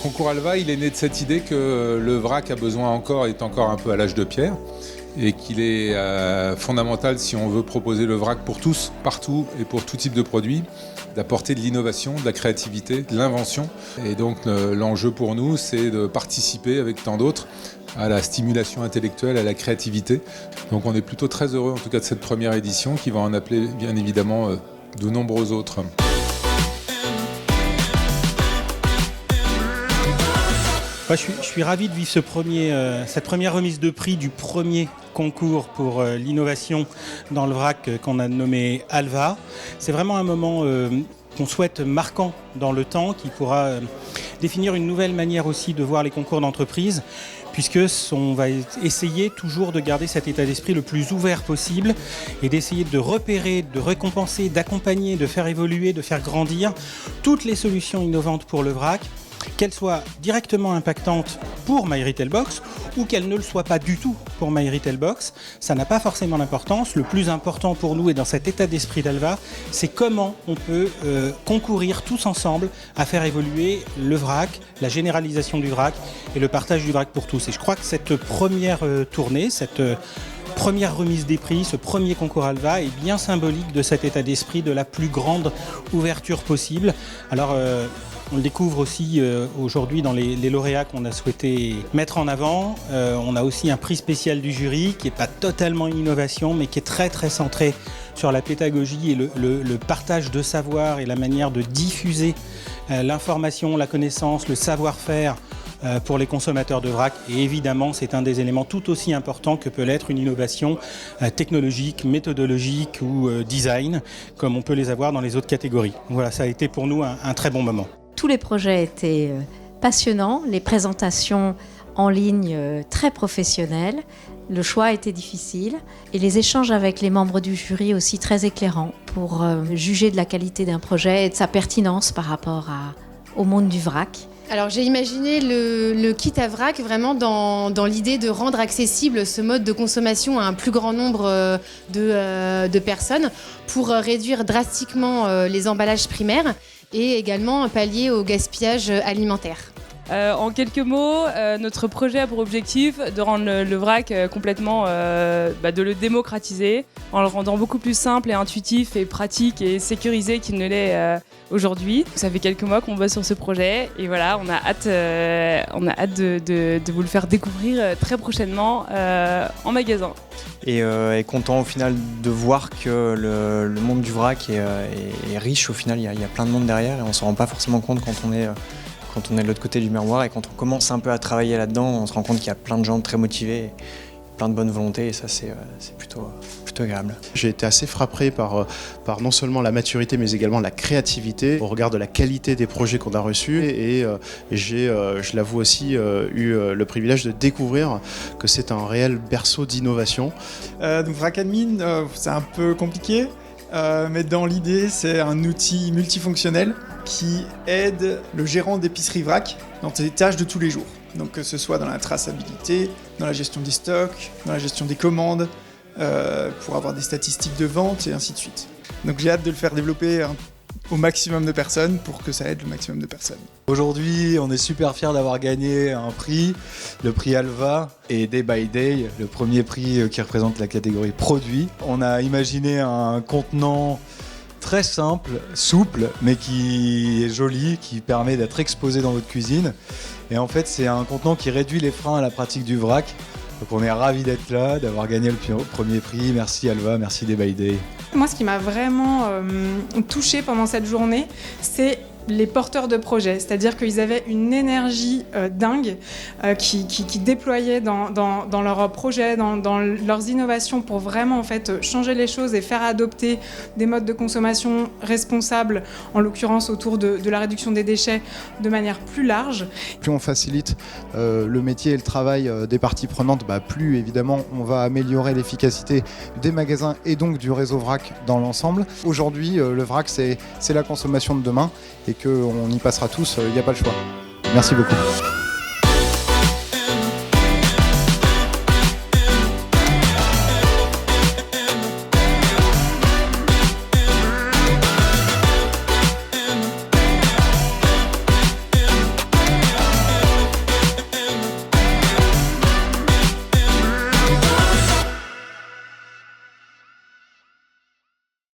concours Alva, il est né de cette idée que le vrac est encore un peu à l'âge de pierre et qu'il est fondamental, si on veut proposer le vrac pour tous, partout et pour tout type de produit, d'apporter de l'innovation, de la créativité, de l'invention. Et donc l'enjeu pour nous, c'est de participer avec tant d'autres à la stimulation intellectuelle, à la créativité. Donc on est plutôt très heureux en tout cas de cette première édition qui va en appeler bien évidemment de nombreux autres. Moi, je suis ravi de vivre cette première remise de prix du premier concours pour l'innovation dans le vrac qu'on a nommé Alva. C'est vraiment un moment qu'on souhaite marquant dans le temps, qui pourra définir une nouvelle manière aussi de voir les concours d'entreprise, puisque on va essayer toujours de garder cet état d'esprit le plus ouvert possible et d'essayer de repérer, de récompenser, d'accompagner, de faire évoluer, de faire grandir toutes les solutions innovantes pour le vrac, qu'elles soient directement impactantes pour MyRetailBox ou qu'elles ne le soient pas du tout pour MyRetailBox. Ça n'a pas forcément d'importance. Le plus important pour nous et dans cet état d'esprit d'Alva, c'est comment on peut concourir tous ensemble à faire évoluer le vrac, la généralisation du vrac et le partage du vrac pour tous. Et je crois que cette première tournée, cette première remise des prix, ce premier concours Alva est bien symbolique de cet état d'esprit, de la plus grande ouverture possible. Alors, on le découvre aussi aujourd'hui dans les lauréats qu'on a souhaité mettre en avant. On a aussi un prix spécial du jury qui n'est pas totalement une innovation, mais qui est très très centré sur la pédagogie et le partage de savoir et la manière de diffuser l'information, la connaissance, le savoir-faire pour les consommateurs de vrac. Et évidemment, c'est un des éléments tout aussi importants que peut l'être une innovation technologique, méthodologique ou design, comme on peut les avoir dans les autres catégories. Voilà, ça a été pour nous un très bon moment. Tous les projets étaient passionnants, les présentations en ligne très professionnelles, le choix était difficile et les échanges avec les membres du jury aussi très éclairants pour juger de la qualité d'un projet et de sa pertinence par rapport au monde du vrac. Alors j'ai imaginé le kit à vrac vraiment dans l'idée de rendre accessible ce mode de consommation à un plus grand nombre de personnes pour réduire drastiquement les emballages primaires et également pallier au gaspillage alimentaire. En quelques mots, notre projet a pour objectif de rendre le vrac complètement, de le démocratiser en le rendant beaucoup plus simple et intuitif et pratique et sécurisé qu'il ne l'est aujourd'hui. Ça fait quelques mois qu'on bosse sur ce projet et voilà, on a hâte de vous le faire découvrir très prochainement en magasin. Et content au final de voir que le monde du vrac est riche. Au final, il y a plein de monde derrière et on ne s'en rend pas forcément compte quand on est de l'autre côté du miroir et quand on commence un peu à travailler là-dedans, on se rend compte qu'il y a plein de gens très motivés, plein de bonne volonté et ça c'est plutôt agréable. J'ai été assez frappé par non seulement la maturité mais également la créativité au regard de la qualité des projets qu'on a reçus et j'ai, je l'avoue aussi, eu le privilège de découvrir que c'est un réel berceau d'innovation. Donc VracAdmin, c'est un peu compliqué. Mais dans l'idée, c'est un outil multifonctionnel qui aide le gérant d'épicerie vrac dans ses tâches de tous les jours. Donc que ce soit dans la traçabilité, dans la gestion des stocks, dans la gestion des commandes, pour avoir des statistiques de vente et ainsi de suite. Donc j'ai hâte de le faire développer au maximum de personnes pour que ça aide le maximum de personnes. Aujourd'hui, on est super fiers d'avoir gagné un prix, le prix Alva et Day by Day, le premier prix qui représente la catégorie produit. On a imaginé un contenant très simple, souple, mais qui est joli, qui permet d'être exposé dans votre cuisine. Et en fait, c'est un contenant qui réduit les freins à la pratique du vrac. Donc on est ravis d'être là, d'avoir gagné le premier prix. Merci Alva, merci Day by Day. Moi, ce qui m'a vraiment touchée pendant cette journée, c'est les porteurs de projets, c'est-à-dire qu'ils avaient une énergie dingue qui déployaient dans leurs projets, dans leurs innovations pour vraiment en fait changer les choses et faire adopter des modes de consommation responsables, en l'occurrence autour de la réduction des déchets de manière plus large. Plus on facilite le métier et le travail des parties prenantes, plus évidemment on va améliorer l'efficacité des magasins et donc du réseau vrac dans l'ensemble. Aujourd'hui, le vrac c'est la consommation de demain et qu'on y passera tous, il n'y a pas le choix. Merci beaucoup.